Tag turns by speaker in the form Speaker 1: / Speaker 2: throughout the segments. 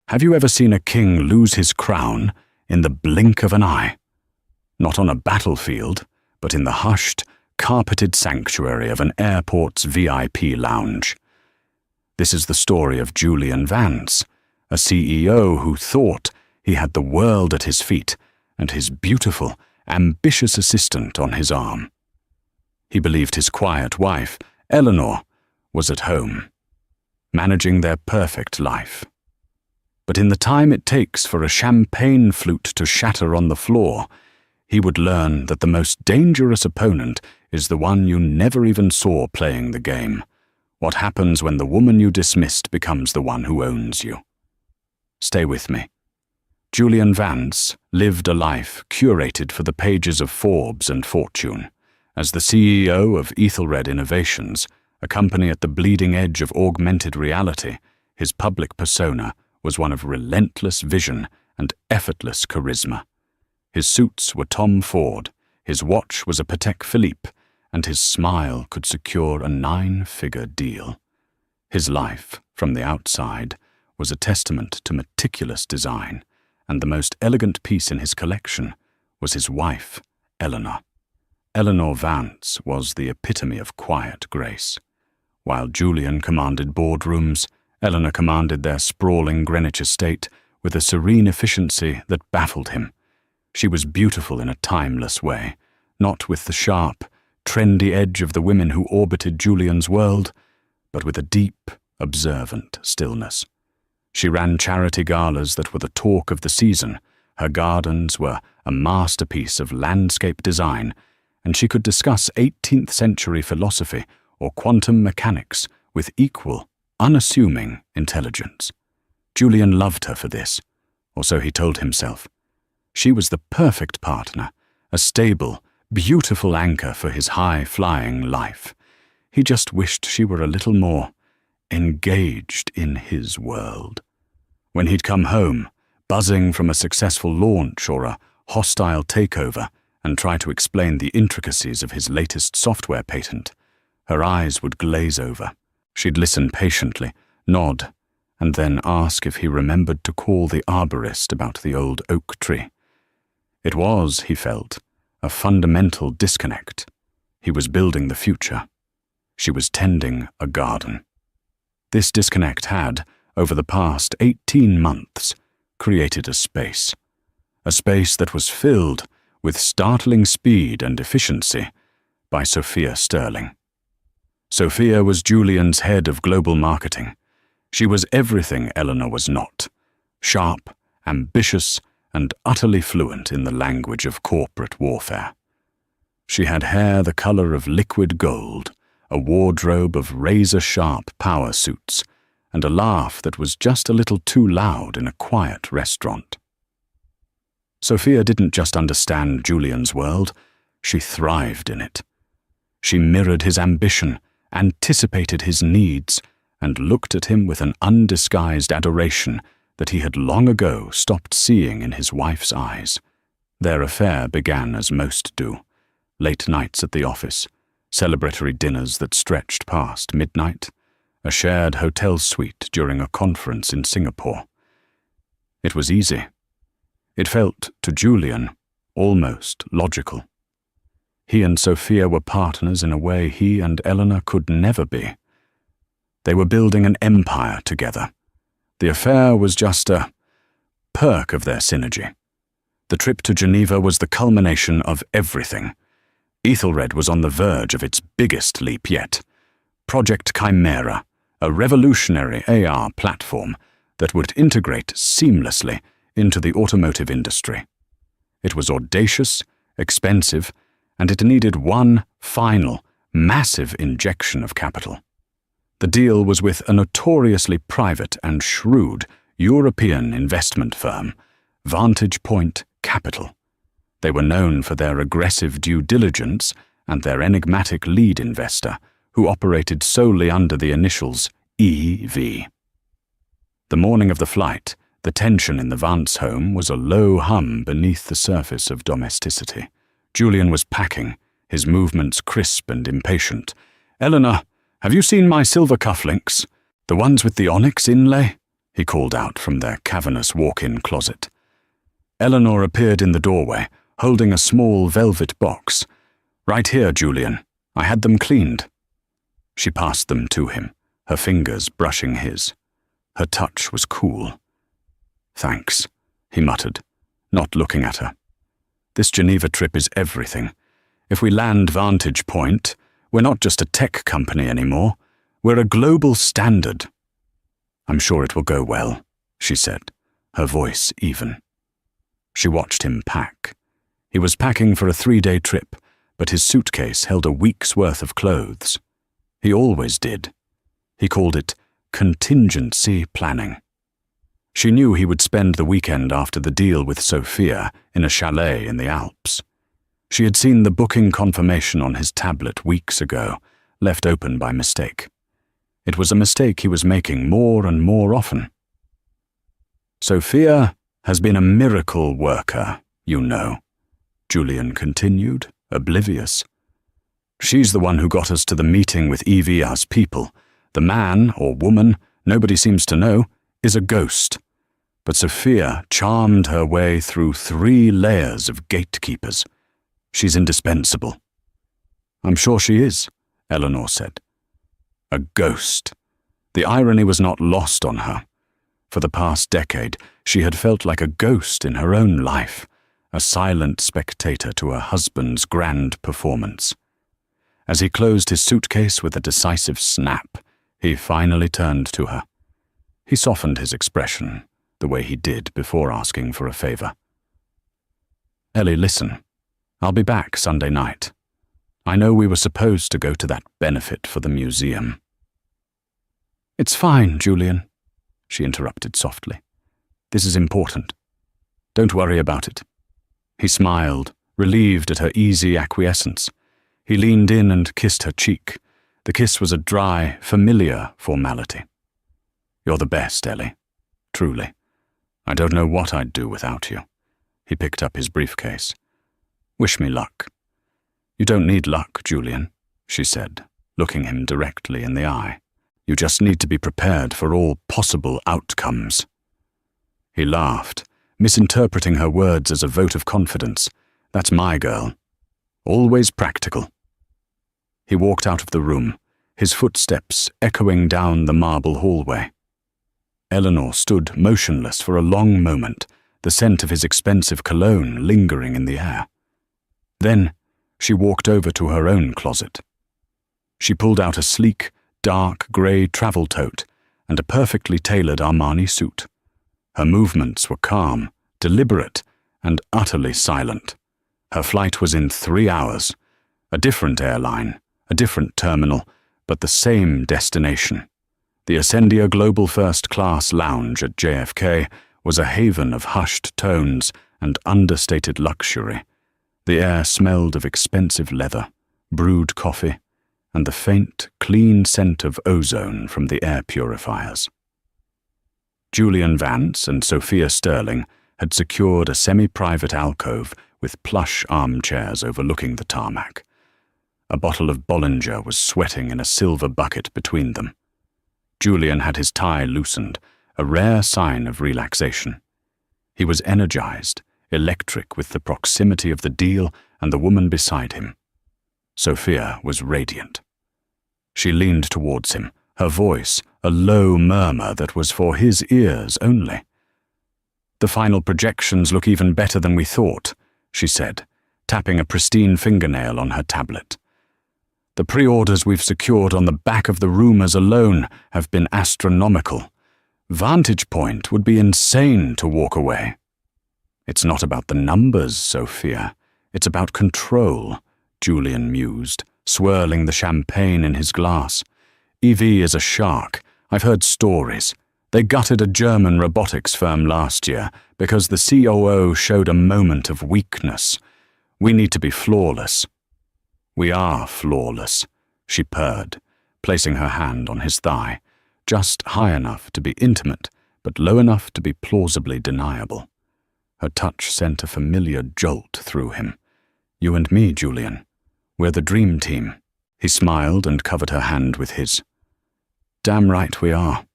Speaker 1: Have you ever seen a king lose his crown in the blink of an eye? Not on a battlefield, but in the hushed, carpeted sanctuary of an airport's VIP lounge. This is the story of Julian Vance, a CEO who thought he had the world at his feet and his beautiful, ambitious assistant on his arm. He believed his quiet wife, Eleanor, was at home, managing their perfect life. But in the time it takes for a champagne flute to shatter on the floor, he would learn that the most dangerous opponent is the one you never even saw playing the game. What happens when the woman you dismissed becomes the one who owns you? Stay with me. Julian Vance lived a life curated for the pages of Forbes and Fortune. As the CEO of Ethelred Innovations, a company at the bleeding edge of augmented reality, his public persona was one of relentless vision and effortless charisma. His suits were Tom Ford, his watch was a Patek Philippe, and his smile could secure a 9-figure deal. His life, from the outside, was a testament to meticulous design, and the most elegant piece in his collection was his wife, Eleanor. Eleanor Vance was the epitome of quiet grace. While Julian commanded boardrooms, Eleanor commanded their sprawling Greenwich estate with a serene efficiency that baffled him. She was beautiful in a timeless way, not with the sharp, trendy edge of the women who orbited Julian's world, but with a deep, observant stillness. She ran charity galas that were the talk of the season, her gardens were a masterpiece of landscape design, and she could discuss 18th century philosophy or quantum mechanics with equal, unassuming intelligence. Julian loved her for this, or so he told himself. She was the perfect partner, a stable, beautiful anchor for his high-flying life. He just wished she were a little more engaged in his world. When he'd come home, buzzing from a successful launch or a hostile takeover, and try to explain the intricacies of his latest software patent, her eyes would glaze over. She'd listen patiently, nod, and then ask if he remembered to call the arborist about the old oak tree. It was, he felt, a fundamental disconnect. He was building the future. She was tending a garden. This disconnect had, over the past 18 months, created a space that was filled with startling speed and efficiency by Sophia Sterling. Sophia was Julian's head of global marketing. She was everything Eleanor was not: sharp, ambitious, and utterly fluent in the language of corporate warfare. She had hair the color of liquid gold, a wardrobe of razor-sharp power suits, and a laugh that was just a little too loud in a quiet restaurant. Sophia didn't just understand Julian's world, she thrived in it. She mirrored his ambition, anticipated his needs, and looked at him with an undisguised adoration that he had long ago stopped seeing in his wife's eyes. Their affair began as most do: late nights at the office, celebratory dinners that stretched past midnight, a shared hotel suite during a conference in Singapore. It was easy. It felt, to Julian, almost logical. He and Sophia were partners in a way he and Eleanor could never be. They were building an empire together. The affair was just a perk of their synergy. The trip to Geneva was the culmination of everything. Ethelred was on the verge of its biggest leap yet. Project Chimera, a revolutionary AR platform that would integrate seamlessly into the automotive industry. It was audacious, expensive, and it needed one final, massive injection of capital. The deal was with a notoriously private and shrewd European investment firm, Vantage Point Capital. They were known for their aggressive due diligence and their enigmatic lead investor, who operated solely under the initials EV. The morning of the flight, the tension in the Vance home was a low hum beneath the surface of domesticity. Julian was packing, his movements crisp and impatient. "Eleanor, have you seen my silver cufflinks? The ones with the onyx inlay?" he called out from their cavernous walk-in closet. Eleanor appeared in the doorway, holding a small velvet box. "Right here, Julian. I had them cleaned." She passed them to him, her fingers brushing his. Her touch was cool. "Thanks," he muttered, not looking at her. "This Geneva trip is everything. If we land Vantage Point, we're not just a tech company anymore. We're a global standard." "I'm sure it will go well," she said, her voice even. She watched him pack. He was packing for a 3-day trip, but his suitcase held a week's worth of clothes. He always did. He called it contingency planning. She knew he would spend the weekend after the deal with Sophia in a chalet in the Alps. She had seen the booking confirmation on his tablet weeks ago, left open by mistake. It was a mistake he was making more and more often. "Sophia has been a miracle worker, you know," Julian continued, oblivious. "She's the one who got us to the meeting with EVR's people. The man, or woman, nobody seems to know, is a ghost. But Sophia charmed her way through 3 layers of gatekeepers. She's indispensable." "I'm sure she is," Eleanor said. A ghost. The irony was not lost on her. For the past decade, she had felt like a ghost in her own life, a silent spectator to her husband's grand performance. As he closed his suitcase with a decisive snap, he finally turned to her. He softened his expression, the way he did before asking for a favor. "Ellie, listen. I'll be back Sunday night. I know we were supposed to go to that benefit for the museum." "It's fine, Julian," she interrupted softly. "This is important. Don't worry about it." He smiled, relieved at her easy acquiescence. He leaned in and kissed her cheek. The kiss was a dry, familiar formality. "You're the best, Ellie. Truly. I don't know what I'd do without you." He picked up his briefcase. "Wish me luck." "You don't need luck, Julian," she said, looking him directly in the eye. "You just need to be prepared for all possible outcomes." He laughed, misinterpreting her words as a vote of confidence. "That's my girl. Always practical." He walked out of the room, his footsteps echoing down the marble hallway. Eleanor stood motionless for a long moment, the scent of his expensive cologne lingering in the air. Then she walked over to her own closet. She pulled out a sleek, dark grey travel tote and a perfectly tailored Armani suit. Her movements were calm, deliberate, and utterly silent. Her flight was in 3 hours. A different airline, a different terminal, but the same destination. The Ascendia Global First Class Lounge at JFK was a haven of hushed tones and understated luxury. The air smelled of expensive leather, brewed coffee, and the faint, clean scent of ozone from the air purifiers. Julian Vance and Sophia Sterling had secured a semi-private alcove with plush armchairs overlooking the tarmac. A bottle of Bollinger was sweating in a silver bucket between them. Julian had his tie loosened, a rare sign of relaxation. He was energized, electric with the proximity of the deal and the woman beside him. Sophia was radiant. She leaned towards him, her voice a low murmur that was for his ears only. "The final projections look even better than we thought," she said, tapping a pristine fingernail on her tablet. "The pre-orders we've secured on the back of the rumors alone have been astronomical. Vantage Point would be insane to walk away." "It's not about the numbers, Sophia. It's about control," Julian mused, swirling the champagne in his glass. "EV is a shark. I've heard stories. They gutted a German robotics firm last year because the COO showed a moment of weakness. We need to be flawless." "We are flawless," she purred, placing her hand on his thigh, just high enough to be intimate, but low enough to be plausibly deniable. Her touch sent a familiar jolt through him. "You and me, Julian. We're the dream team." He smiled and covered her hand with his. "Damn right we are."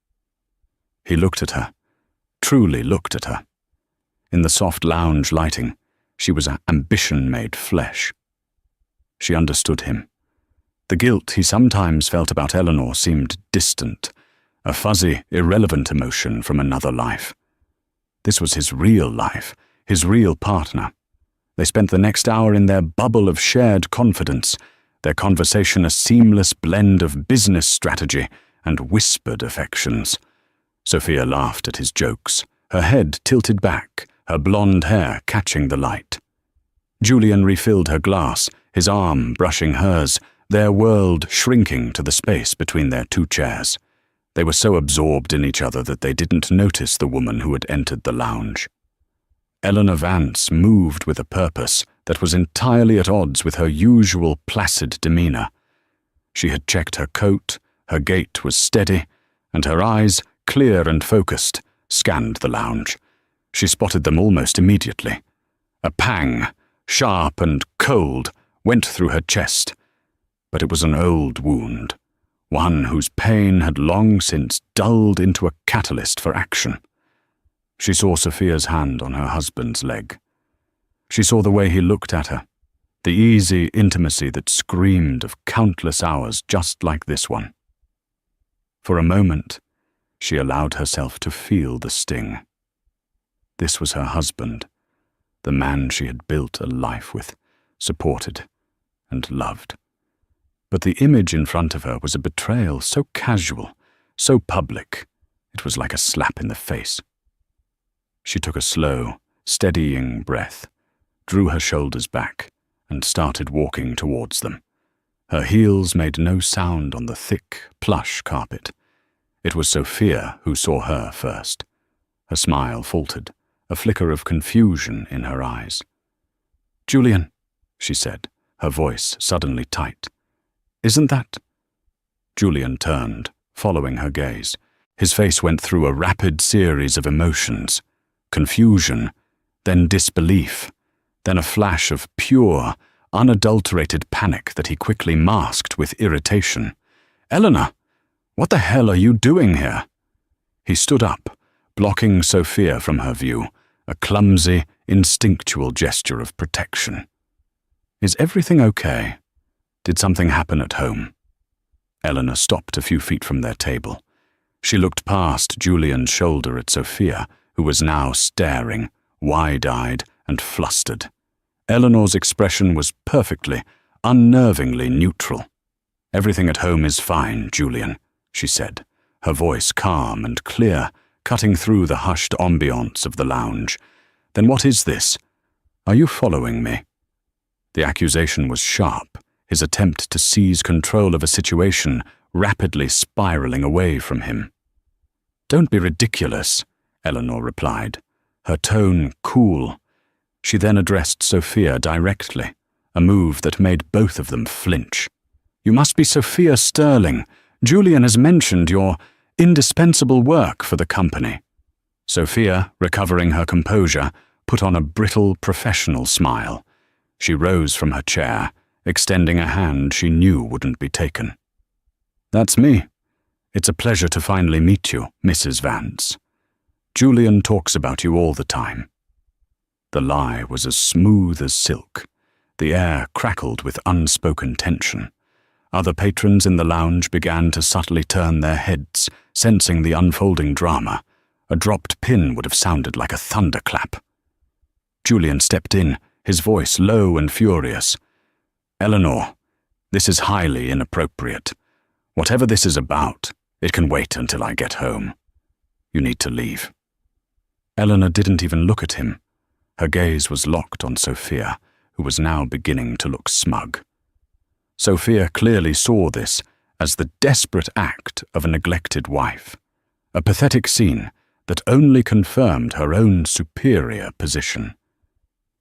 Speaker 1: He looked at her, truly looked at her. In the soft lounge lighting, she was ambition made flesh. She understood him. The guilt he sometimes felt about Eleanor seemed distant, a fuzzy, irrelevant emotion from another life. This was his real life, his real partner. They spent the next hour in their bubble of shared confidence, their conversation a seamless blend of business strategy and whispered affections. Sophia laughed at his jokes, her head tilted back, her blonde hair catching the light. Julian refilled her glass, his arm brushing hers, their world shrinking to the space between their two chairs. They were so absorbed in each other that they didn't notice the woman who had entered the lounge. Eleanor Vance moved with a purpose that was entirely at odds with her usual placid demeanor. She had checked her coat, her gait was steady, and her eyes, clear and focused, scanned the lounge. She spotted them almost immediately. A pang, sharp and cold, went through her chest. But it was an old wound, one whose pain had long since dulled into a catalyst for action. She saw Sophia's hand on her husband's leg. She saw the way he looked at her, the easy intimacy that screamed of countless hours just like this one. For a moment, she allowed herself to feel the sting. This was her husband, the man she had built a life with, supported, and loved. But the image in front of her was a betrayal so casual, so public, it was like a slap in the face. She took a slow, steadying breath, drew her shoulders back, and started walking towards them. Her heels made no sound on the thick, plush carpet. It was Sophia who saw her first. Her smile faltered, a flicker of confusion in her eyes. "Julian," she said, her voice suddenly tight. "Isn't that—" Julian turned, following her gaze. His face went through a rapid series of emotions. Confusion, then disbelief, then a flash of pure, unadulterated panic that he quickly masked with irritation. "Eleanor, what the hell are you doing here?" He stood up, blocking Sophia from her view, a clumsy, instinctual gesture of protection. "Is everything okay? Did something happen at home?" Eleanor stopped a few feet from their table. She looked past Julian's shoulder at Sophia, who was now staring, wide-eyed and flustered. Eleanor's expression was perfectly, unnervingly neutral. "Everything at home is fine, Julian," she said, her voice calm and clear, cutting through the hushed ambiance of the lounge. "Then what is this? Are you following me?" The accusation was sharp, his attempt to seize control of a situation rapidly spiraling away from him. "Don't be ridiculous," Eleanor replied, her tone cool. She then addressed Sophia directly, a move that made both of them flinch. "You must be Sophia Sterling. Julian has mentioned your indispensable work for the company." Sophia, recovering her composure, put on a brittle professional smile. She rose from her chair, extending a hand she knew wouldn't be taken. "That's me. It's a pleasure to finally meet you, Mrs. Vance. Julian talks about you all the time." The lie was as smooth as silk. The air crackled with unspoken tension. Other patrons in the lounge began to subtly turn their heads, sensing the unfolding drama. A dropped pin would have sounded like a thunderclap. Julian stepped in, his voice low and furious. "Eleanor, this is highly inappropriate. Whatever this is about, it can wait until I get home. You need to leave." Eleanor didn't even look at him. Her gaze was locked on Sophia, who was now beginning to look smug. Sophia clearly saw this as the desperate act of a neglected wife, a pathetic scene that only confirmed her own superior position.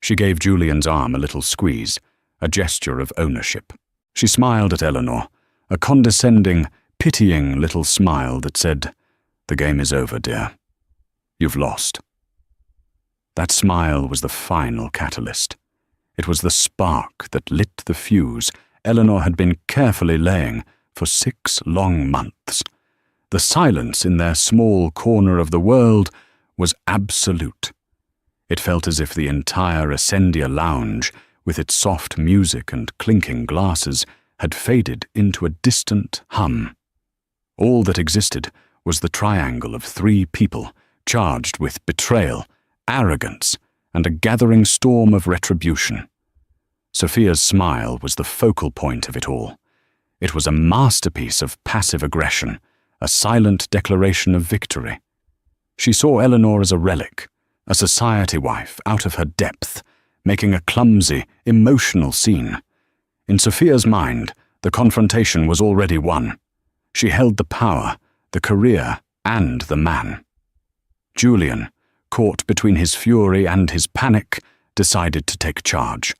Speaker 1: She gave Julian's arm a little squeeze, a gesture of ownership. She smiled at Eleanor, a condescending, pitying little smile that said, "The game is over, dear. You've lost." That smile was the final catalyst. It was the spark that lit the fuse Eleanor had been carefully laying for 6 long months. The silence in their small corner of the world was absolute. It felt as if the entire Ascendia lounge, with its soft music and clinking glasses, had faded into a distant hum. All that existed was the triangle of three people charged with betrayal, arrogance, and a gathering storm of retribution. Sophia's smile was the focal point of it all. It was a masterpiece of passive aggression, a silent declaration of victory. She saw Eleanor as a relic, a society wife out of her depth, making a clumsy, emotional scene. In Sophia's mind, the confrontation was already won. She held the power, the career, and the man. Julian, caught between his fury and his panic, decided to take charge.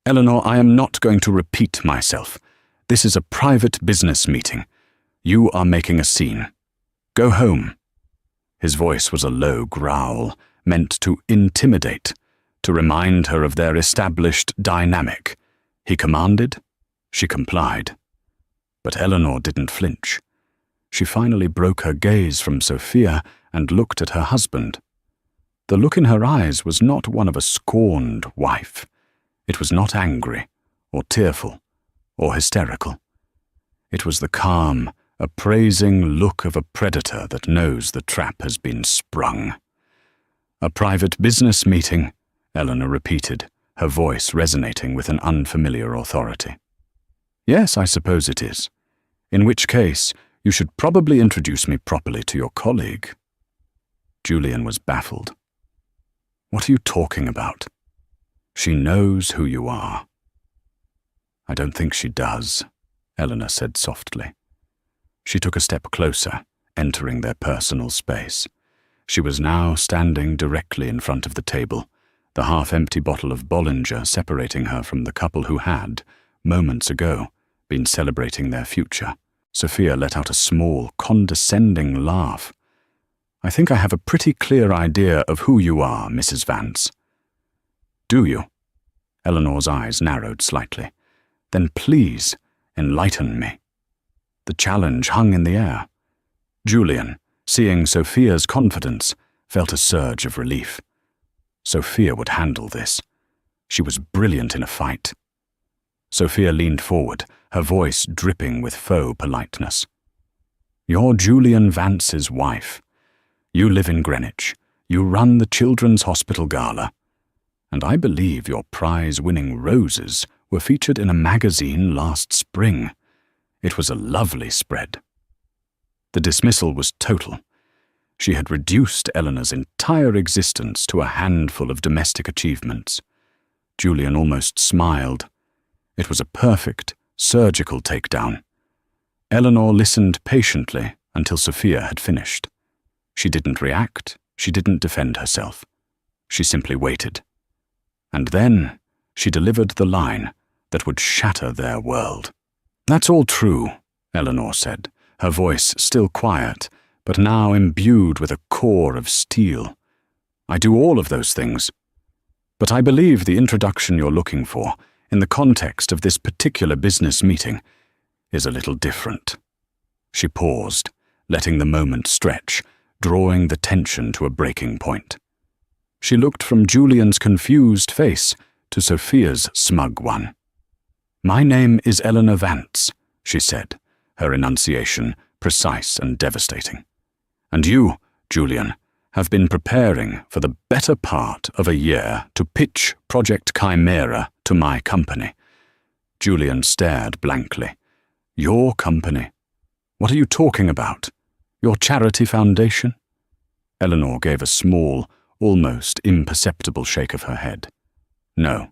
Speaker 1: "Eleanor, I am not going to repeat myself. This is a private business meeting. You are making a scene. Go home." His voice was a low growl, meant to intimidate, to remind her of their established dynamic. He commanded, she complied. But Eleanor didn't flinch. She finally broke her gaze from Sophia and looked at her husband. The look in her eyes was not one of a scorned wife. It was not angry, or tearful, or hysterical. It was the calm, appraising look of a predator that knows the trap has been sprung. "A private business meeting," Eleanor repeated, her voice resonating with an unfamiliar authority. "Yes, I suppose it is. In which case, you should probably introduce me properly to your colleague." Julian was baffled. "What are you talking about?" "She knows who you are." "I don't think she does," Eleanor said softly. She took a step closer, entering their personal space. She was now standing directly in front of the table, the half-empty bottle of Bollinger separating her from the couple who had, moments ago, been celebrating their future. Sophia let out a small, condescending laugh. "I think I have a pretty clear idea of who you are, Mrs. Vance." "Do you?" Eleanor's eyes narrowed slightly. "Then please, enlighten me." The challenge hung in the air. Julian, seeing Sophia's confidence, felt a surge of relief. Sophia would handle this. She was brilliant in a fight. Sophia leaned forward, her voice dripping with faux politeness. "You're Julian Vance's wife. You live in Greenwich. You run the Children's Hospital Gala. And I believe your prize-winning roses were featured in a magazine last spring. It was a lovely spread." The dismissal was total. She had reduced Eleanor's entire existence to a handful of domestic achievements. Julian almost smiled. It was a perfect, surgical takedown. Eleanor listened patiently until Sophia had finished. She didn't react, she didn't defend herself. She simply waited. And then she delivered the line that would shatter their world. "That's all true," Eleanor said, her voice still quiet, but now imbued with a core of steel. "I do all of those things. But I believe the introduction you're looking for, in the context of this particular business meeting, is a little different." She paused, letting the moment stretch, drawing the tension to a breaking point. She looked from Julian's confused face to Sophia's smug one. "My name is Eleanor Vance," she said, her enunciation precise and devastating. "And you, Julian, have been preparing for the better part of a year to pitch Project Chimera to my company." Julian stared blankly. "Your company? What are you talking about? Your charity foundation?" Eleanor gave a small, almost imperceptible shake of her head. "No,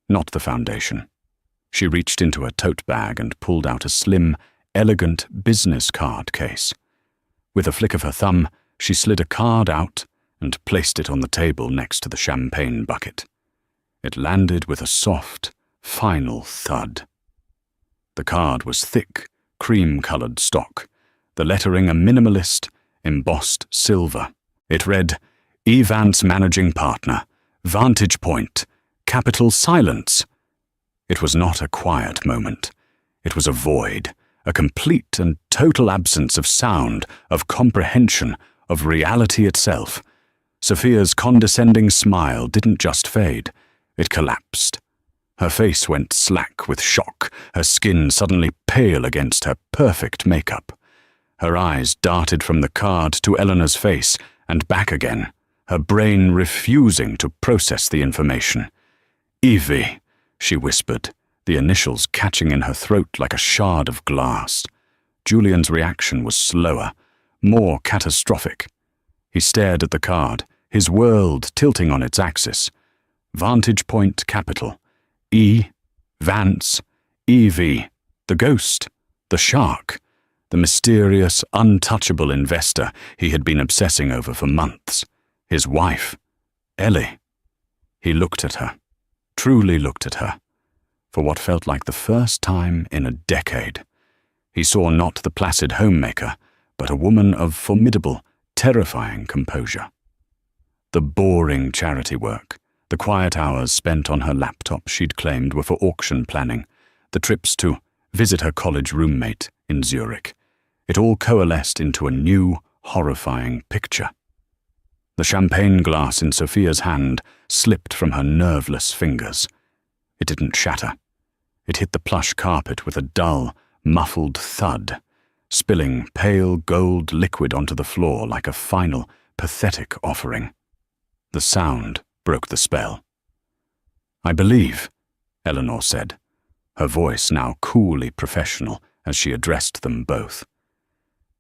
Speaker 1: not the foundation." She reached into her tote bag and pulled out a slim, elegant business card case. With a flick of her thumb, she slid a card out and placed it on the table next to the champagne bucket. It landed with a soft, final thud. The card was thick, cream-colored stock, the lettering a minimalist, embossed silver. It read, "E. Vance Managing Partner, Vantage Point, Capital Silence." It was not a quiet moment. It was a void, a complete and total absence of sound, of comprehension, of reality itself. Sophia's condescending smile didn't just fade, it collapsed. Her face went slack with shock, her skin suddenly pale against her perfect makeup. Her eyes darted from the card to Eleanor's face and back again, her brain refusing to process the information. "Evie," she whispered, the initials catching in her throat like a shard of glass. Julian's reaction was slower, more catastrophic. He stared at the card, his world tilting on its axis. Vantage Point Capital. E. Vance. Evie. The ghost. The shark. The mysterious, untouchable investor he had been obsessing over for months. His wife. Ellie. He looked at her. Truly looked at her. For what felt like the first time in a decade. He saw not the placid homemaker, but a woman of formidable, terrifying composure. The boring charity work, the quiet hours spent on her laptop she'd claimed were for auction planning, the trips to visit her college roommate in Zurich. It all coalesced into a new, horrifying picture. The champagne glass in Sophia's hand slipped from her nerveless fingers. It didn't shatter. It hit the plush carpet with a dull, muffled thud, spilling pale gold liquid onto the floor like a final, pathetic offering. The sound broke the spell. "I believe," Eleanor said, her voice now coolly professional as she addressed them both,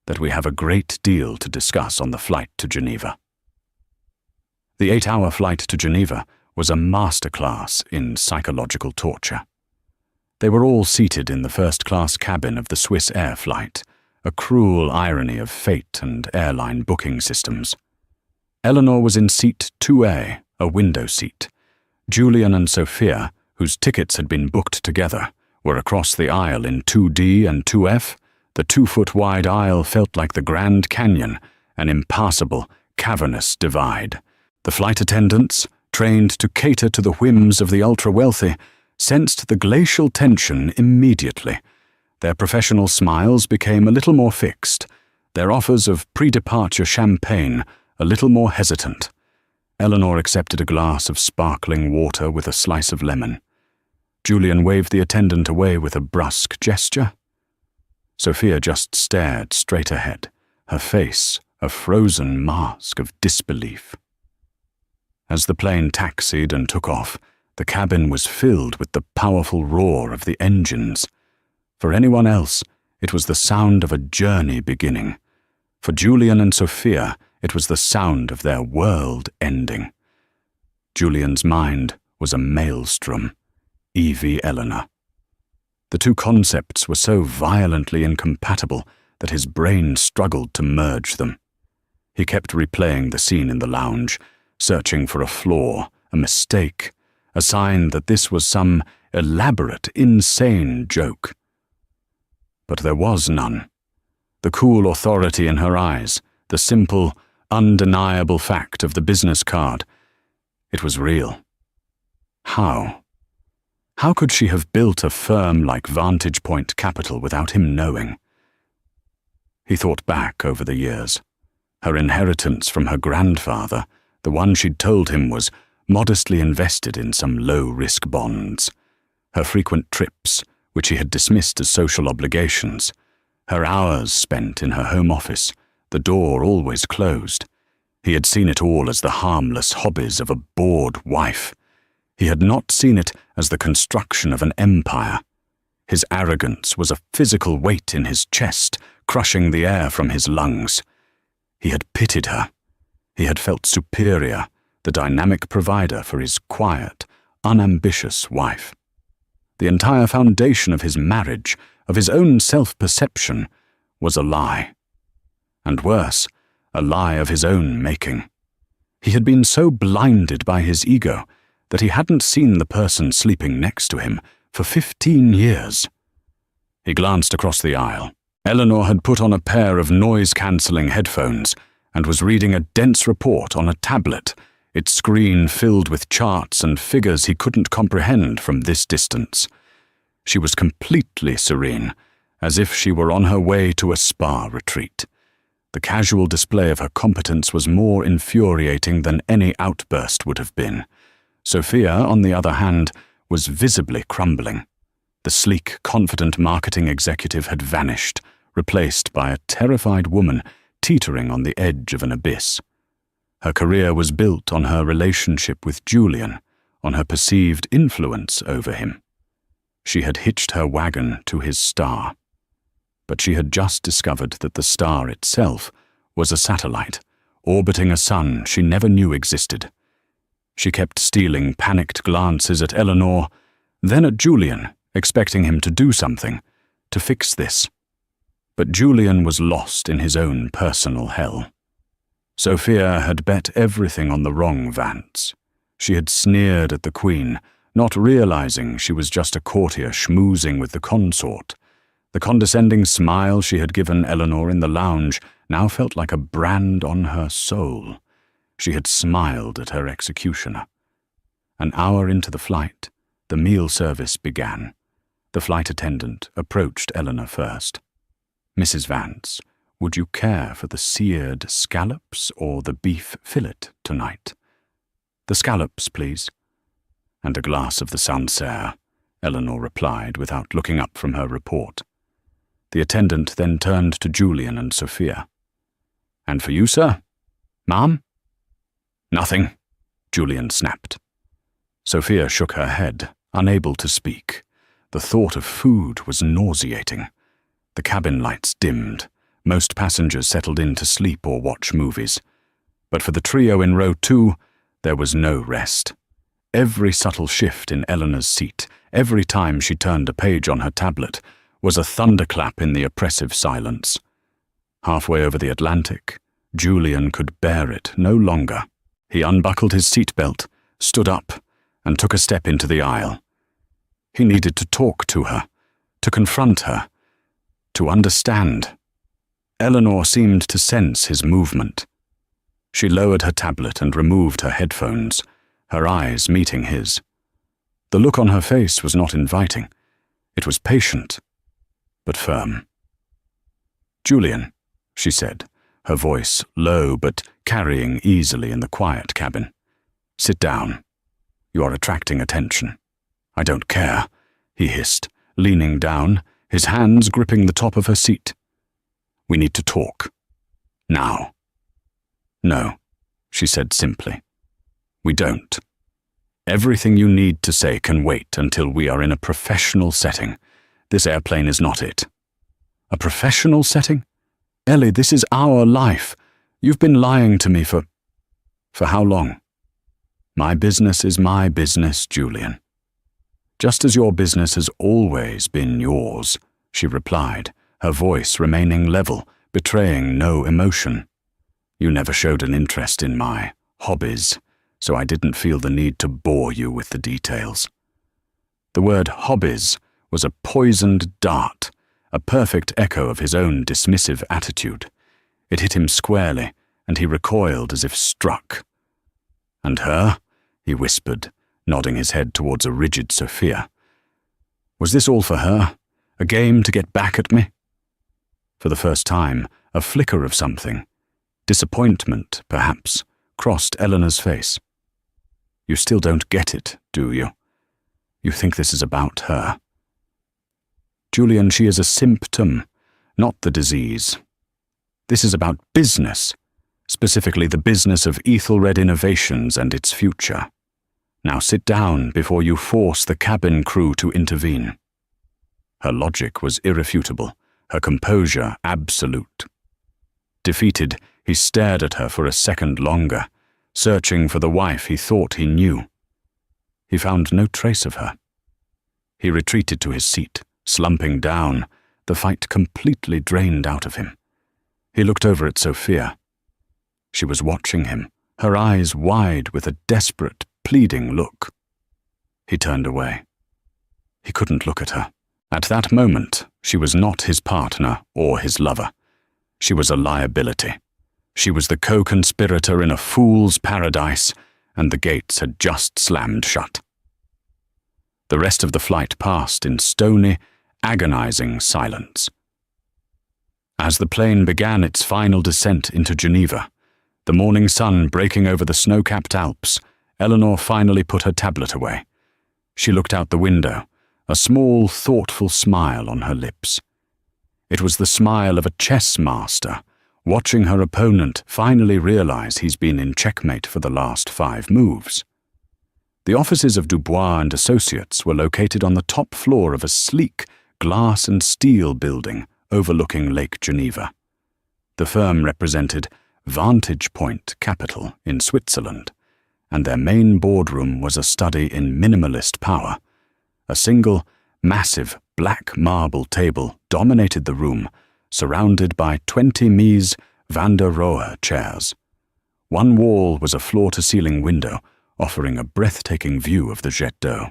Speaker 1: "that we have a great deal to discuss on the flight to Geneva." The 8-hour flight to Geneva was a masterclass in psychological torture. They were all seated in the first-class cabin of the Swiss Air flight, a cruel irony of fate and airline booking systems. Eleanor was in seat 2A, a window seat. Julian and Sophia, whose tickets had been booked together, were across the aisle in 2D and 2F. The 2-foot-wide aisle felt like the Grand Canyon, an impassable, cavernous divide. The flight attendants, trained to cater to the whims of the ultra-wealthy, sensed the glacial tension immediately. Their professional smiles became a little more fixed, their offers of pre-departure champagne a little more hesitant. Eleanor accepted a glass of sparkling water with a slice of lemon. Julian waved the attendant away with a brusque gesture. Sophia just stared straight ahead, her face a frozen mask of disbelief. As the plane taxied and took off, the cabin was filled with the powerful roar of the engines. For anyone else, it was the sound of a journey beginning. For Julian and Sophia, it was the sound of their world ending. Julian's mind was a maelstrom. Evie Eleanor. The two concepts were so violently incompatible that his brain struggled to merge them. He kept replaying the scene in the lounge, searching for a flaw, a mistake, a sign that this was some elaborate, insane joke. But there was none. The cool authority in her eyes, the simple, undeniable fact of the business card. It was real. How? How could she have built a firm like Vantage Point Capital without him knowing? He thought back over the years. Her inheritance from her grandfather, the one she'd told him was modestly invested in some low-risk bonds. Her frequent trips, which he had dismissed as social obligations. Her hours spent in her home office, the door always closed. He had seen it all as the harmless hobbies of a bored wife. He had not seen it as the construction of an empire. His arrogance was a physical weight in his chest, crushing the air from his lungs. He had pitied her. He had felt superior, the dynamic provider for his quiet, unambitious wife. The entire foundation of his marriage, of his own self-perception, was a lie. And worse, a lie of his own making. He had been so blinded by his ego that he hadn't seen the person sleeping next to him for 15 years. He glanced across the aisle. Eleanor had put on a pair of noise-cancelling headphones and was reading a dense report on a tablet, its screen filled with charts and figures he couldn't comprehend from this distance. She was completely serene, as if she were on her way to a spa retreat. The casual display of her competence was more infuriating than any outburst would have been. Sophia, on the other hand, was visibly crumbling. The sleek, confident marketing executive had vanished, replaced by a terrified woman teetering on the edge of an abyss. Her career was built on her relationship with Julian, on her perceived influence over him. She had hitched her wagon to his star. But she had just discovered that the star itself was a satellite, orbiting a sun she never knew existed. She kept stealing panicked glances at Eleanor, then at Julian, expecting him to do something, to fix this. But Julian was lost in his own personal hell. Sophia had bet everything on the wrong Vance. She had sneered at the Queen, not realizing she was just a courtier schmoozing with the consort. The condescending smile she had given Eleanor in the lounge now felt like a brand on her soul. She had smiled at her executioner. An hour into the flight, the meal service began. The flight attendant approached Eleanor first. "Mrs. Vance, would you care for the seared scallops or the beef fillet tonight?" "The scallops, please." "And a glass of the Sancerre," Eleanor replied without looking up from her report. The attendant then turned to Julian and Sophia. "And for you, sir? Ma'am?" "Nothing," Julian snapped. Sophia shook her head, unable to speak. The thought of food was nauseating. The cabin lights dimmed. Most passengers settled in to sleep or watch movies. But for the trio in row 2, there was no rest. Every subtle shift in Eleanor's seat, every time she turned a page on her tablet, was a thunderclap in the oppressive silence. Halfway over the Atlantic, Julian could bear it no longer. He unbuckled his seatbelt, stood up, and took a step into the aisle. He needed to talk to her, to confront her, to understand. Eleanor seemed to sense his movement. She lowered her tablet and removed her headphones, her eyes meeting his. The look on her face was not inviting. It was patient, but firm. "Julian," she said, her voice low but carrying easily in the quiet cabin. "Sit down. You are attracting attention." "I don't care," he hissed, leaning down, his hands gripping the top of her seat. "We need to talk. Now." "No," she said simply. "We don't. Everything you need to say can wait until we are in a professional setting. This airplane is not it." "A professional setting? Ellie, this is our life. You've been lying to me for how long?" "My business is my business, Julian. Just as your business has always been yours," she replied, her voice remaining level, betraying no emotion. "You never showed an interest in my hobbies, so I didn't feel the need to bore you with the details." The word hobbies was a poisoned dart, a perfect echo of his own dismissive attitude. It hit him squarely, and he recoiled as if struck. "And her?" he whispered, nodding his head towards a rigid Sophia. "Was this all for her? A game to get back at me?" For the first time, a flicker of something, disappointment, perhaps, crossed Eleanor's face. "You still don't get it, do you? You think this is about her?" "Julian, she is a symptom, not the disease. This is about business, specifically the business of Ethelred Innovations and its future. Now sit down before you force the cabin crew to intervene." Her logic was irrefutable, her composure absolute. Defeated, he stared at her for a second longer, searching for the wife he thought he knew. He found no trace of her. He retreated to his seat, slumping down, the fight completely drained out of him. He looked over at Sophia. She was watching him, her eyes wide with a desperate, pleading look. He turned away. He couldn't look at her. At that moment, she was not his partner or his lover. She was a liability. She was the co-conspirator in a fool's paradise, and the gates had just slammed shut. The rest of the flight passed in stony, agonizing silence. As the plane began its final descent into Geneva, the morning sun breaking over the snow-capped Alps, Eleanor finally put her tablet away. She looked out the window, a small, thoughtful smile on her lips. It was the smile of a chess master, watching her opponent finally realize he's been in checkmate for the last 5 moves. The offices of Dubois and Associates were located on the top floor of a sleek glass and steel building overlooking Lake Geneva. The firm represented Vantage Point Capital in Switzerland, and their main boardroom was a study in minimalist power. A single, massive black marble table dominated the room, surrounded by 20 Mies van der Rohe chairs. One wall was a floor-to-ceiling window, offering a breathtaking view of the Jet d'Eau.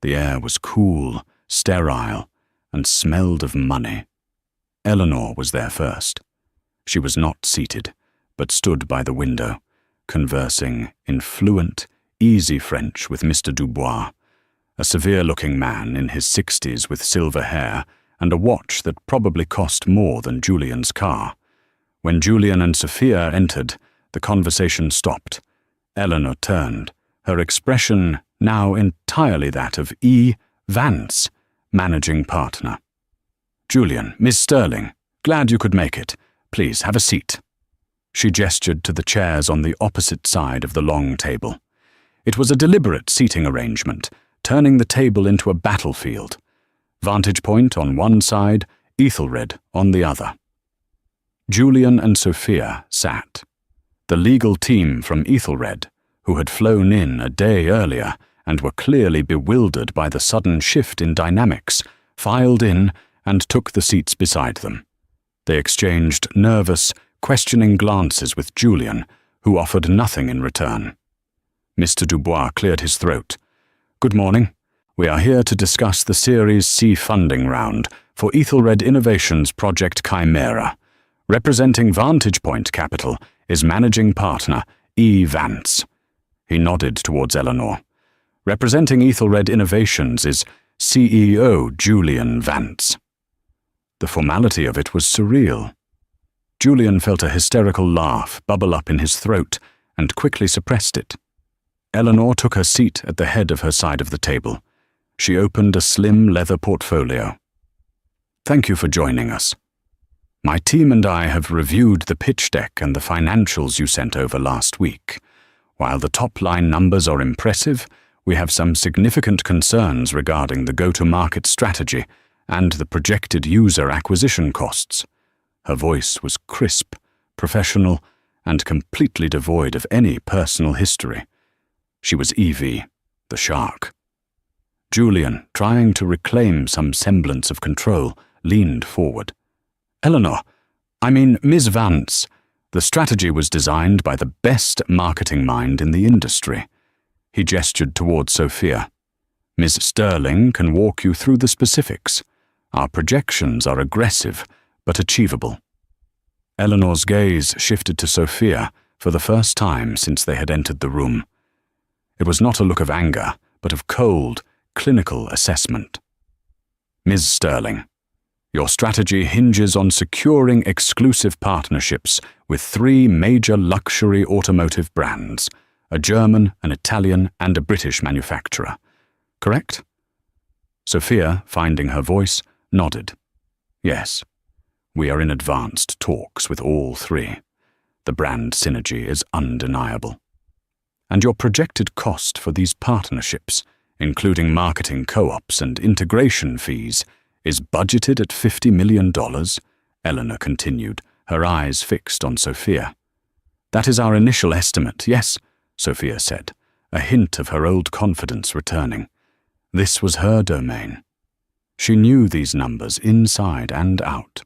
Speaker 1: The air was cool, sterile, and smelled of money. Eleanor was there first. She was not seated, but stood by the window, conversing in fluent, easy French with Mr. Dubois, a severe-looking man in his 60s with silver hair and a watch that probably cost more than Julian's car. When Julian and Sophia entered, the conversation stopped. Eleanor turned, her expression now entirely that of E. Vance, managing partner. "Julian, Miss Sterling, glad you could make it. Please have a seat." She gestured to the chairs on the opposite side of the long table. It was a deliberate seating arrangement, turning the table into a battlefield. Vantage Point on one side, Ethelred on the other. Julian and Sophia sat. The legal team from Ethelred, who had flown in a day earlier and were clearly bewildered by the sudden shift in dynamics, filed in and took the seats beside them. They exchanged nervous, questioning glances with Julian, who offered nothing in return. Mr. Dubois cleared his throat. "Good morning. We are here to discuss the Series C funding round for Ethelred Innovations Project Chimera. Representing Vantage Point Capital is managing partner E. Vance." He nodded towards Eleanor. "Representing Ethelred Innovations is CEO Julian Vance." The formality of it was surreal. Julian felt a hysterical laugh bubble up in his throat and quickly suppressed it. Eleanor took her seat at the head of her side of the table. She opened a slim leather portfolio. "Thank you for joining us. My team and I have reviewed the pitch deck and the financials you sent over last week. While the top-line numbers are impressive, we have some significant concerns regarding the go-to-market strategy and the projected user acquisition costs." Her voice was crisp, professional, and completely devoid of any personal history. She was Evie, the shark. Julian, trying to reclaim some semblance of control, leaned forward. "Eleanor, Ms. Vance, the strategy was designed by the best marketing mind in the industry." He gestured towards Sophia. "Ms. Sterling can walk you through the specifics. Our projections are aggressive, but achievable." Eleanor's gaze shifted to Sophia for the first time since they had entered the room. It was not a look of anger, but of cold, clinical assessment. "Ms. Sterling, your strategy hinges on securing exclusive partnerships with 3 major luxury automotive brands, a German, an Italian, and a British manufacturer. Correct?" Sophia, finding her voice, nodded. "Yes. We are in advanced talks with all 3. The brand synergy is undeniable. And your projected cost for these partnerships, including marketing co-ops and integration fees, is budgeted at $50 million, Eleanor continued, her eyes fixed on Sophia. "That is our initial estimate, yes," Sophia said, a hint of her old confidence returning. This was her domain. She knew these numbers inside and out.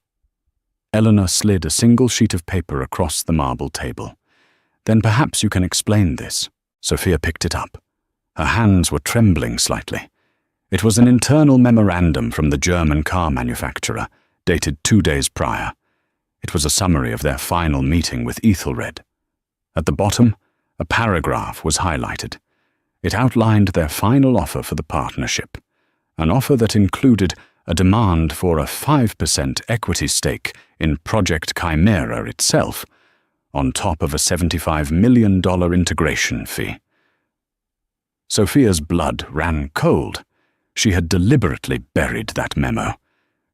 Speaker 1: Eleanor slid a single sheet of paper across the marble table. "Then perhaps you can explain this." Sophia picked it up. Her hands were trembling slightly. It was an internal memorandum from the German car manufacturer, dated 2 days prior. It was a summary of their final meeting with Ethelred. At the bottom, a paragraph was highlighted. It outlined their final offer for the partnership, an offer that included a demand for a 5% equity stake in Project Chimera itself, on top of a $75 million integration fee. Sophia's blood ran cold. She had deliberately buried that memo.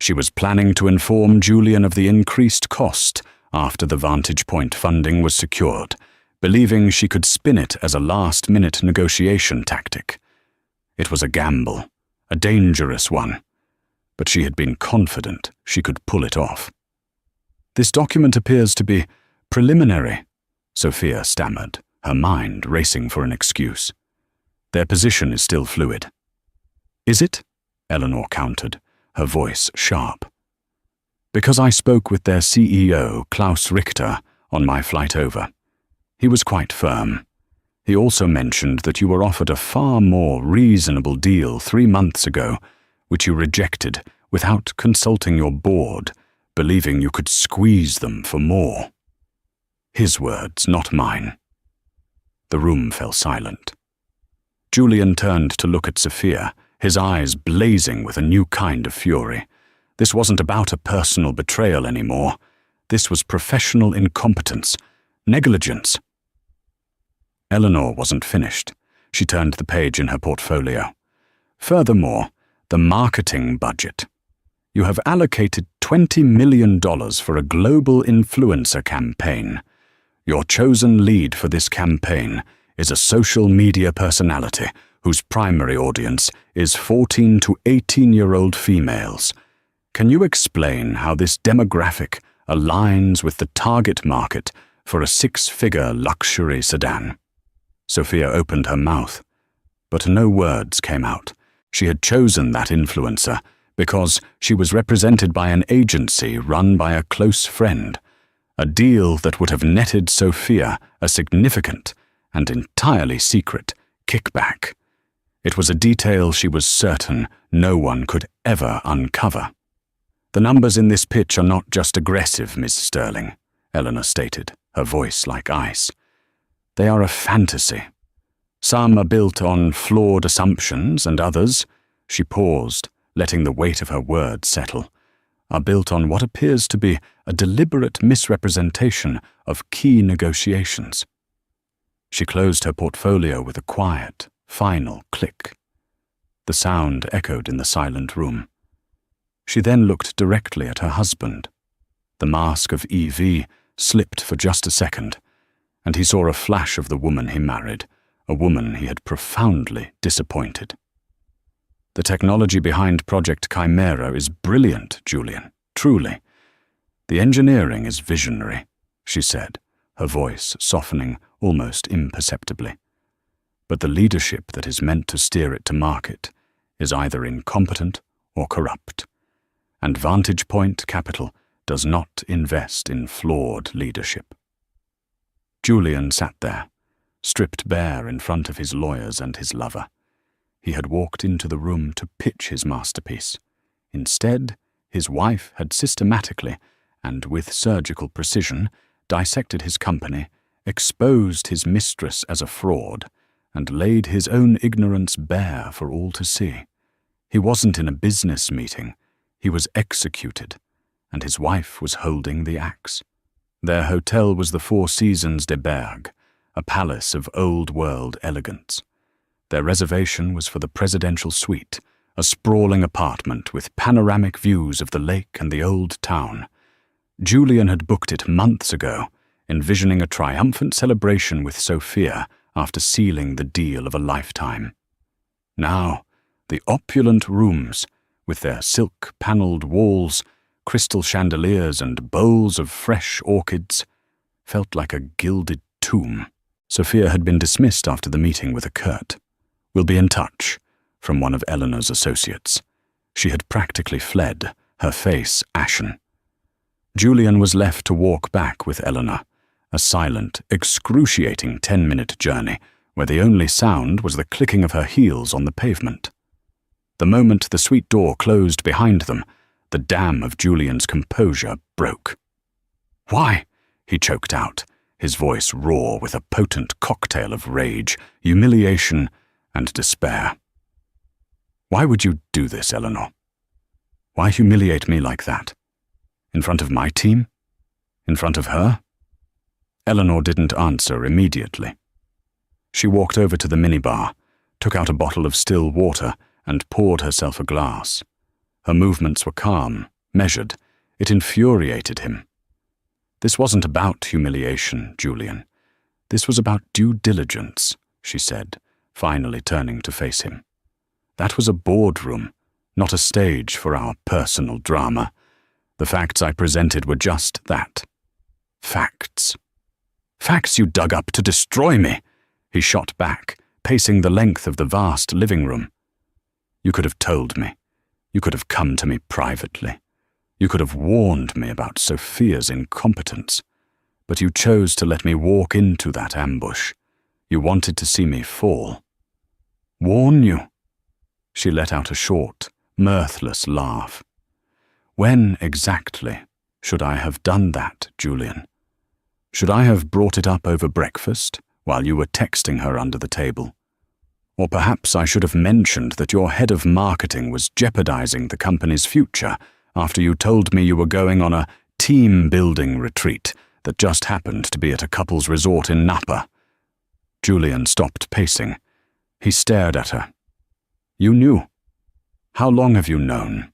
Speaker 1: She was planning to inform Julian of the increased cost after the Vantage Point funding was secured, believing she could spin it as a last-minute negotiation tactic. It was a gamble, a dangerous one, but she had been confident she could pull it off. "This document appears to be preliminary," Sophia stammered, her mind racing for an excuse. "Their position is still fluid." "Is it?" Eleanor countered, her voice sharp. "Because I spoke with their CEO, Klaus Richter, on my flight over. He was quite firm. He also mentioned that you were offered a far more reasonable deal 3 months ago, which you rejected without consulting your board, believing you could squeeze them for more." His words, not mine. The room fell silent. Julian turned to look at Sophia, his eyes blazing with a new kind of fury. This wasn't about a personal betrayal anymore. This was professional incompetence, negligence. Eleanor wasn't finished. She turned the page in her portfolio. "Furthermore, the marketing budget. You have allocated $20 million for a global influencer campaign. Your chosen lead for this campaign is a social media personality whose primary audience is 14 to 18-year-old females. Can you explain how this demographic aligns with the target market for a 6-figure luxury sedan?" Sophia opened her mouth, but no words came out. She had chosen that influencer because she was represented by an agency run by a close friend, a deal that would have netted Sophia a significant and entirely secret kickback. It was a detail she was certain no one could ever uncover. "The numbers in this pitch are not just aggressive, Miss Sterling," Eleanor stated, her voice like ice. "They are a fantasy. Some are built on flawed assumptions, and others," she paused, letting the weight of her words settle, "are built on what appears to be a deliberate misrepresentation of key negotiations." She closed her portfolio with a quiet, final click. The sound echoed in the silent room. She then looked directly at her husband. The mask of EV slipped for just a second, and he saw a flash of the woman he married, a woman he had profoundly disappointed. "The technology behind Project Chimera is brilliant, Julian, truly. The engineering is visionary," she said, her voice softening almost imperceptibly. "But the leadership that is meant to steer it to market is either incompetent or corrupt, and Vantage Point Capital does not invest in flawed leadership." Julian sat there, stripped bare in front of his lawyers and his lover. He had walked into the room to pitch his masterpiece. Instead, his wife had systematically, and with surgical precision, dissected his company, exposed his mistress as a fraud, and laid his own ignorance bare for all to see. He wasn't in a business meeting. He was executed, and his wife was holding the axe. Their hotel was the Four Seasons de Berg, a palace of old-world elegance. Their reservation was for the presidential suite, a sprawling apartment with panoramic views of the lake and the old town. Julian had booked it months ago, envisioning a triumphant celebration with Sophia after sealing the deal of a lifetime. Now, the opulent rooms, with their silk-panelled walls, crystal chandeliers and bowls of fresh orchids, felt like a gilded tomb. Sophia had been dismissed after the meeting with a curt, "We'll be in touch," from one of Eleanor's associates. She had practically fled, her face ashen. Julian was left to walk back with Eleanor, a silent, excruciating 10-minute journey where the only sound was the clicking of her heels on the pavement. The moment the suite door closed behind them, the dam of Julian's composure broke. "Why?" he choked out, his voice raw with a potent cocktail of rage, humiliation, and despair. "Why would you do this, Eleanor? Why humiliate me like that? In front of my team? In front of her? Eleanor didn't answer immediately. She walked over to the minibar, took out a bottle of still water, and poured herself a glass. Her movements were calm, measured. It infuriated him. This wasn't about humiliation, Julian. This was about due diligence, she said, finally turning to face him. That was a boardroom, not a stage for our personal drama. The facts I presented were just that. Facts. Facts you dug up to destroy me, he shot back, pacing the length of the vast living room. You could have told me. You could have come to me privately. You could have warned me about Sophia's incompetence. But you chose to let me walk into that ambush. You wanted to see me fall. Warn you? She let out a short, mirthless laugh. When exactly should I have done that, Julian? Should I have brought it up over breakfast while you were texting her under the table? Or perhaps I should have mentioned that your head of marketing was jeopardizing the company's future after you told me you were going on a team-building retreat that just happened to be at a couple's resort in Napa. Julian stopped pacing. He stared at her. You knew. How long have you known?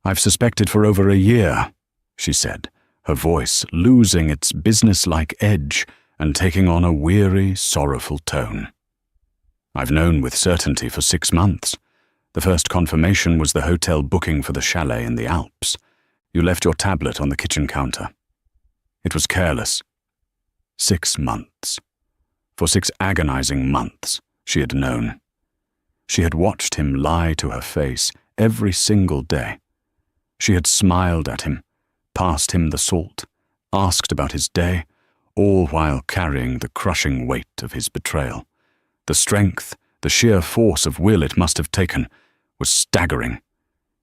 Speaker 1: I've suspected for over a year, she said, her voice losing its business-like edge and taking on a weary, sorrowful tone. I've known with certainty for 6 months. The first confirmation was the hotel booking for the chalet in the Alps. You left your tablet on the kitchen counter. It was careless. 6 months. For 6 agonizing months, she had known. She had watched him lie to her face every single day. She had smiled at him, passed him the salt, asked about his day, all while carrying the crushing weight of his betrayal. The strength, the sheer force of will it must have taken, was staggering.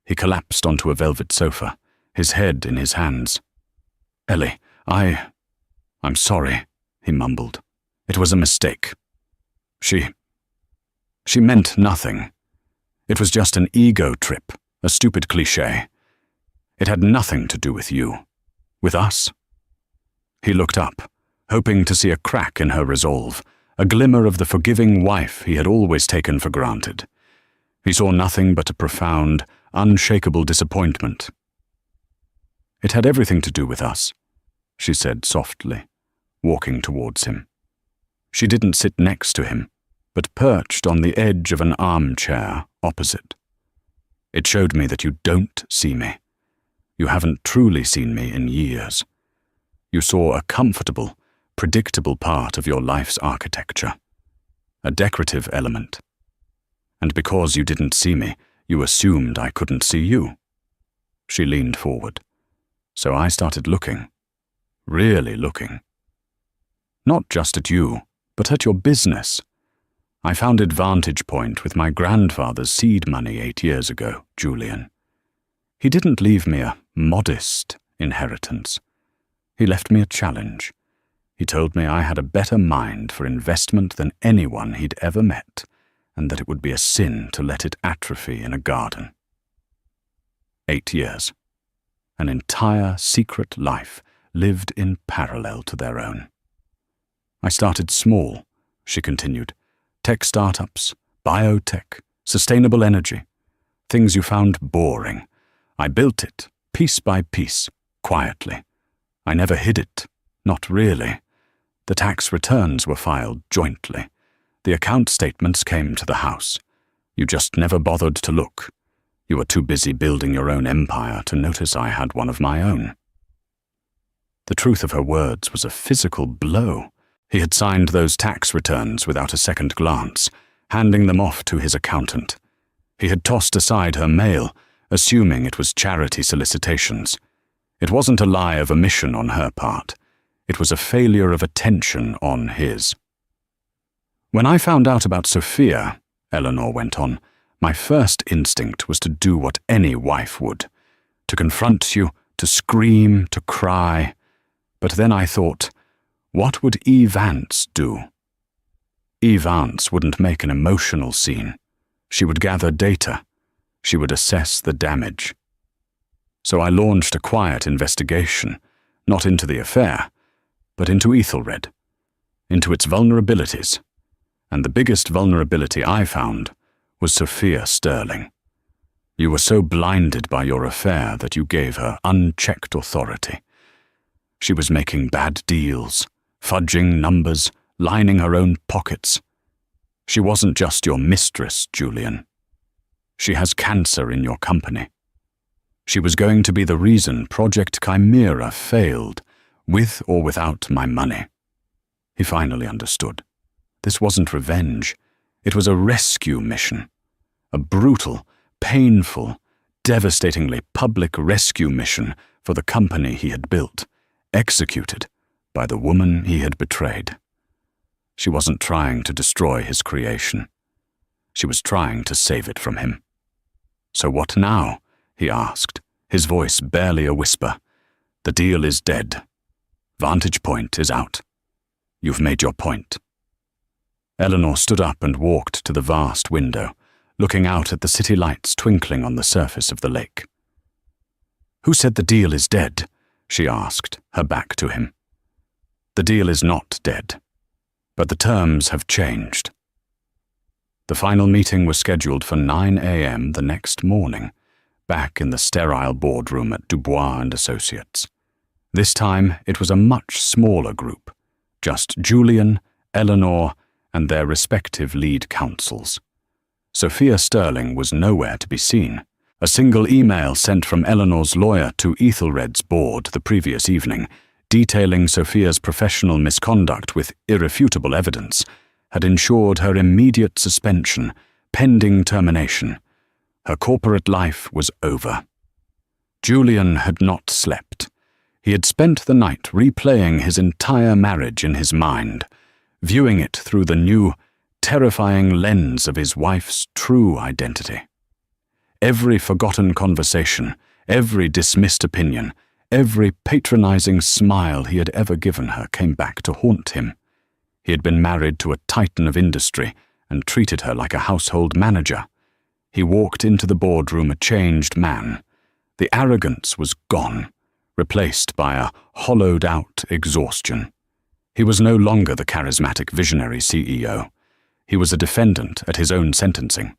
Speaker 1: He collapsed onto a velvet sofa, his head in his hands. Ellie, I'm sorry, he mumbled. It was a mistake. She meant nothing. It was just an ego trip, a stupid cliché. It had nothing to do with you. With us. He looked up, hoping to see a crack in her resolve, a glimmer of the forgiving wife he had always taken for granted. He saw nothing but a profound, unshakable disappointment. It had everything to do with us, she said softly, walking towards him. She didn't sit next to him, but perched on the edge of an armchair opposite. It showed me that you don't see me. You haven't truly seen me in years. You saw a comfortable, predictable part of your life's architecture, a decorative element. And because you didn't see me, you assumed I couldn't see you. She leaned forward. So I started looking, really looking. Not just at you, but at your business. I founded Vantage Point with my grandfather's seed money 8 years ago, Julian. He didn't leave me a modest inheritance. He left me a challenge. He told me I had a better mind for investment than anyone he'd ever met, and that it would be a sin to let it atrophy in a garden. 8 years. An entire secret life lived in parallel to their own. I started small, she continued. Tech startups, biotech, sustainable energy. Things you found boring. I built it, piece by piece, quietly. I never hid it, not really. The tax returns were filed jointly. The account statements came to the house. You just never bothered to look. You were too busy building your own empire to notice I had one of my own. The truth of her words was a physical blow. He had signed those tax returns without a second glance, handing them off to his accountant. He had tossed aside her mail, assuming it was charity solicitations. It wasn't a lie of omission on her part. It was a failure of attention on his. When I found out about Sophia, Eleanor went on, my first instinct was to do what any wife would, to confront you, to scream, to cry. But then I thought, what would E. Vance do? E. Vance wouldn't make an emotional scene. She would gather data. She would assess the damage. So I launched a quiet investigation, not into the affair, but into Ethelred, into its vulnerabilities. And the biggest vulnerability I found was Sophia Sterling. You were so blinded by your affair that you gave her unchecked authority. She was making bad deals, fudging numbers, lining her own pockets. She wasn't just your mistress, Julian. She has cancer in your company. She was going to be the reason Project Chimera failed, with or without my money. He finally understood. This wasn't revenge. It was a rescue mission. A brutal, painful, devastatingly public rescue mission for the company he had built, executed by the woman he had betrayed. She wasn't trying to destroy his creation. She was trying to save it from him. "So what now?" he asked, his voice barely a whisper. "The deal is dead. Vantage Point is out. You've made your point." Eleanor stood up and walked to the vast window, looking out at the city lights twinkling on the surface of the lake. "Who said the deal is dead?" she asked, her back to him. "The deal is not dead, but the terms have changed." The final meeting was scheduled for 9 a.m. the next morning, back in the sterile boardroom at Dubois and Associates. This time it was a much smaller group, just Julian, Eleanor, and their respective lead counsels. Sophia Sterling was nowhere to be seen. A single email sent from Eleanor's lawyer to Ethelred's board the previous evening, detailing Sophia's professional misconduct with irrefutable evidence, had ensured her immediate suspension, pending termination. Her corporate life was over. Julian had not slept. He had spent the night replaying his entire marriage in his mind, viewing it through the new, terrifying lens of his wife's true identity. Every forgotten conversation, every dismissed opinion, every patronizing smile he had ever given her came back to haunt him. He had been married to a titan of industry and treated her like a household manager. He walked into the boardroom a changed man. The arrogance was gone, replaced by a hollowed-out exhaustion. He was no longer the charismatic visionary CEO. He was a defendant at his own sentencing.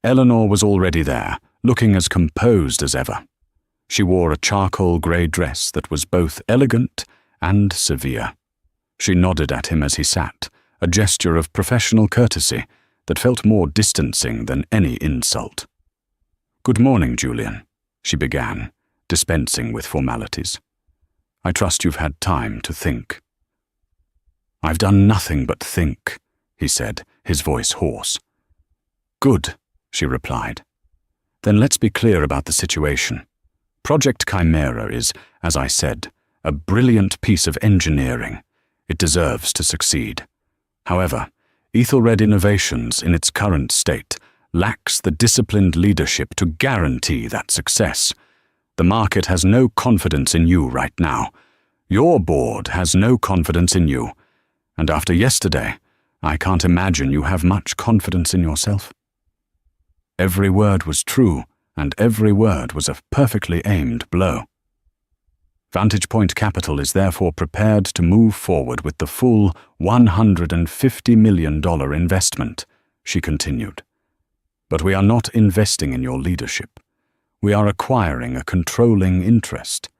Speaker 1: Eleanor was already there, looking as composed as ever. She wore a charcoal grey dress that was both elegant and severe. She nodded at him as he sat, a gesture of professional courtesy that felt more distancing than any insult. "Good morning, Julian," she began, dispensing with formalities. "I trust you've had time to think." "I've done nothing but think," he said, his voice hoarse. "Good," she replied. "Then let's be clear about the situation. Project Chimera is, as I said, a brilliant piece of engineering. It deserves to succeed. However, Ethelred Innovations in its current state lacks the disciplined leadership to guarantee that success. The market has no confidence in you right now. Your board has no confidence in you. And after yesterday, I can't imagine you have much confidence in yourself." Every word was true, and every word was a perfectly aimed blow. Vantage Point Capital is therefore prepared to move forward with the full $150 million investment, she continued. But we are not investing in your leadership. We are acquiring a controlling interest.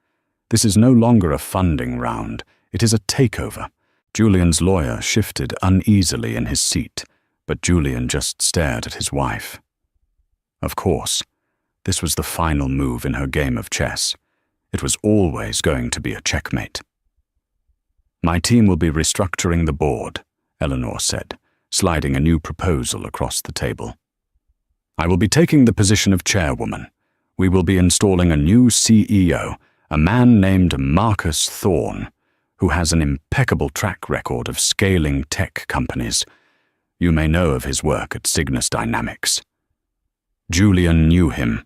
Speaker 1: This is no longer a funding round, it is a takeover. Julian's lawyer shifted uneasily in his seat, but Julian just stared at his wife. Of course, this was the final move in her game of chess. It was always going to be a checkmate. "My team will be restructuring the board," Eleanor said, sliding a new proposal across the table. "I will be taking the position of chairwoman. We will be installing a new CEO, a man named Marcus Thorne, who has an impeccable track record of scaling tech companies. You may know of his work at Cygnus Dynamics." Julian knew him.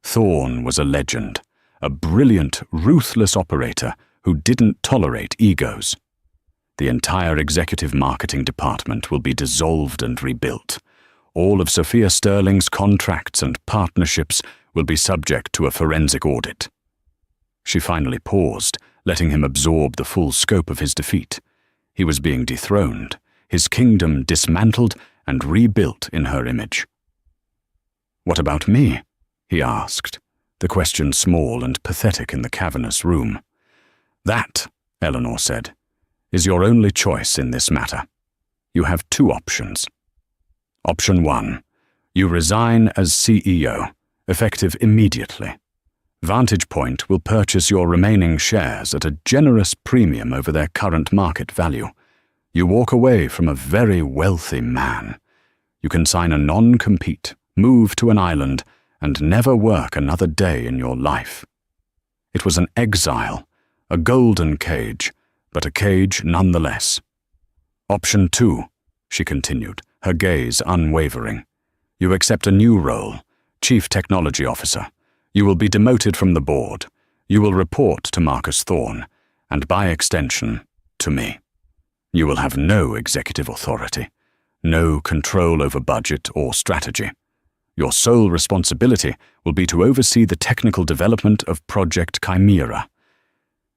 Speaker 1: Thorne was a legend, a brilliant, ruthless operator who didn't tolerate egos. The entire executive marketing department will be dissolved and rebuilt. all of Sophia Sterling's contracts and partnerships will be subject to a forensic audit. She finally paused, letting him absorb the full scope of his defeat. He was being dethroned, his kingdom dismantled and rebuilt in her image. "What about me?" he asked, the question small and pathetic in the cavernous room. "That," Eleanor said, "is your only choice in this matter. You have two options. Option 1. You resign as CEO, effective immediately. Vantage Point will purchase your remaining shares at a generous premium over their current market value. You walk away from a very wealthy man. You can sign a non-compete, move to an island, and never work another day in your life." It was an exile, a golden cage, but a cage nonetheless. "Option 2, she continued, her gaze unwavering. "You accept a new role, Chief Technology Officer. You will be demoted from the board. You will report to Marcus Thorne, and by extension, to me. You will have no executive authority, no control over budget or strategy. Your sole responsibility will be to oversee the technical development of Project Chimera.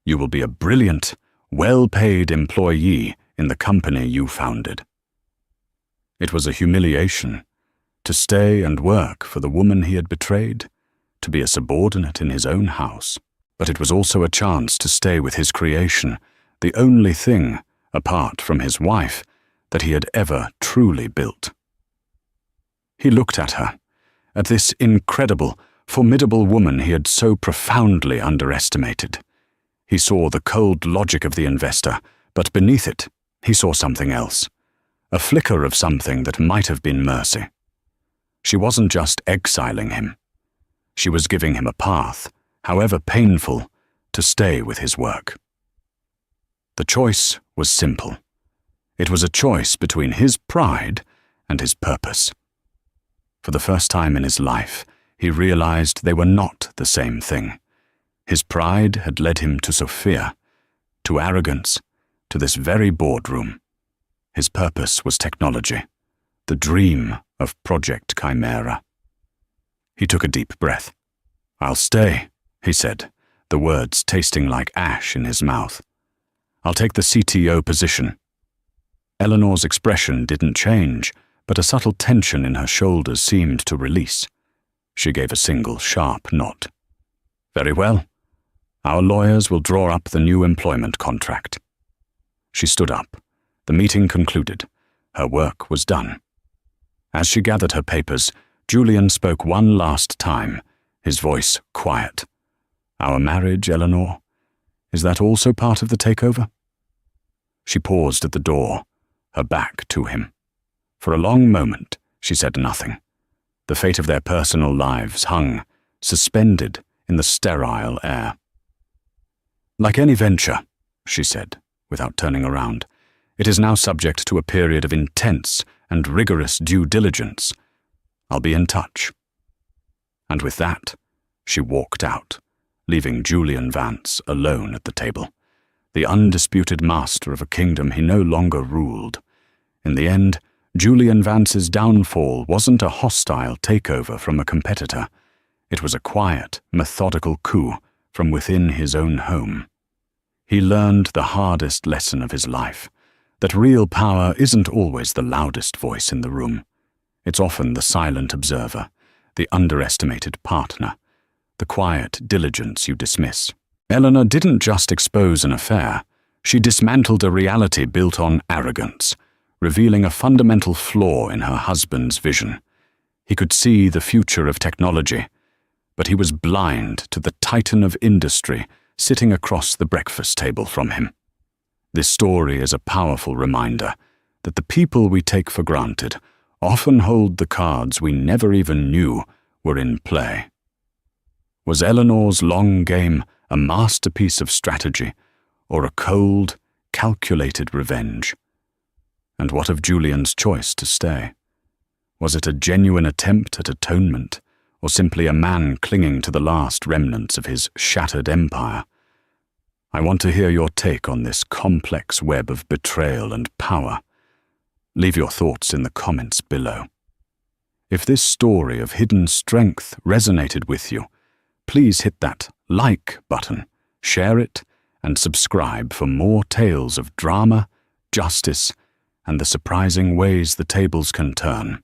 Speaker 1: You will be a brilliant, well-paid employee in the company you founded." It was a humiliation. To stay and work for the woman he had betrayed, to be a subordinate in his own house. But it was also a chance to stay with his creation, the only thing, apart from his wife, that he had ever truly built. He looked at her, at this incredible, formidable woman he had so profoundly underestimated. He saw the cold logic of the investor, but beneath it, he saw something else, a flicker of something that might have been mercy. She wasn't just exiling him. She was giving him a path, however painful, to stay with his work. The choice was simple. It was a choice between his pride and his purpose. For the first time in his life, he realized they were not the same thing. His pride had led him to Sophia, to arrogance, to this very boardroom. His purpose was technology, the dream of Project Chimera. He took a deep breath. "I'll stay," he said, the words tasting like ash in his mouth. "I'll take the CTO position." Eleanor's expression didn't change, but a subtle tension in her shoulders seemed to release. She gave a single sharp nod. "Very well. Our lawyers will draw up the new employment contract." She stood up. The meeting concluded. Her work was done. As she gathered her papers, Julian spoke one last time, his voice quiet. "Our marriage, Eleanor, is that also part of the takeover?" She paused at the door, her back to him. For a long moment, she said nothing. The fate of their personal lives hung, suspended in the sterile air. "Like any venture," she said, without turning around, "it is now subject to a period of intense and rigorous due diligence. I'll be in touch." And with that, she walked out, leaving Julian Vance alone at the table, the undisputed master of a kingdom he no longer ruled. In the end, Julian Vance's downfall wasn't a hostile takeover from a competitor. It was a quiet, methodical coup from within his own home. He learned the hardest lesson of his life, that real power isn't always the loudest voice in the room. It's often the silent observer, the underestimated partner, the quiet diligence you dismiss. Eleanor didn't just expose an affair. She dismantled a reality built on arrogance, revealing a fundamental flaw in her husband's vision. He could see the future of technology, but he was blind to the titan of industry sitting across the breakfast table from him. This story is a powerful reminder that the people we take for granted often hold the cards we never even knew were in play. Was Eleanor's long game a masterpiece of strategy, or a cold, calculated revenge? And what of Julian's choice to stay? Was it a genuine attempt at atonement, or simply a man clinging to the last remnants of his shattered empire? I want to hear your take on this complex web of betrayal and power. Leave your thoughts in the comments below. If this story of hidden strength resonated with you, please hit that like button, share it, and subscribe for more tales of drama, justice, and the surprising ways the tables can turn.